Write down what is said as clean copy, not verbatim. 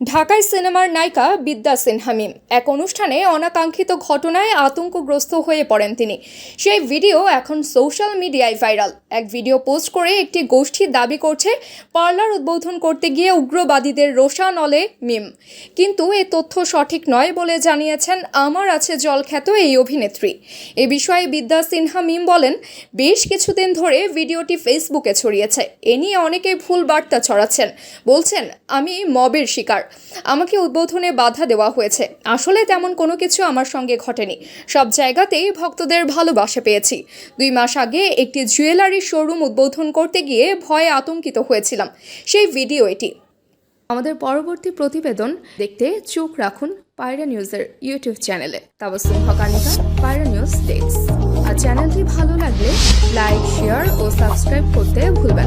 ঢাকায় সিনেমার নায়িকা বিদ্যা সিনহা মিম এক অনুষ্ঠানে অনাকাঙ্ক্ষিত ঘটনায় আতঙ্কগ্রস্ত হয়ে পড়েন তিনি। সেই ভিডিও এখন সোশ্যাল মিডিয়ায় ভাইরাল। এক ভিডিও পোস্ট করে একটি গোষ্ঠী দাবি করছে পার্লার উদ্বোধন করতে গিয়ে উগ্রবাদীদের রোষানলে মিম, কিন্তু এ তথ্য সঠিক নয় বলে জানিয়েছেন আমার আছে জল খ্যাত এই অভিনেত্রী। এ বিষয়ে বিদ্যা সিনহা মিম বলেন, বেশ কিছুদিন ধরে ভিডিওটি ফেসবুকে ছড়িয়েছে। এ নিয়ে অনেকেই ভুল বার্তা ছড়াচ্ছেন, বলছেন আমি মবের শিকার, আমাকে উদ্বোধনে বাধা দেওয়া হয়েছে। আসলে তেমন কোনো কিছু আমার সঙ্গে ঘটেনি, সব জায়গাতেই ভক্তদের ভালোবাসা পেয়েছি। 2 মাস আগে একটি জুয়েলারি শোরুম উদ্বোধন করতে গিয়ে ভয়ে আতঙ্কিত হয়েছিলাম, সেই ভিডিও এটি। আমাদের পরবর্তী প্রতিবেদন দেখতে চোখ রাখুন পায়রা নিউজের ইউটিউব চ্যানেলে। তাবাসসুম হকানিকা, পায়রা নিউজ ডেস্ক। আর চ্যানেলটি ভালো লাগলে লাইক, শেয়ার ও সাবস্ক্রাইব করতে ভুলবেন না।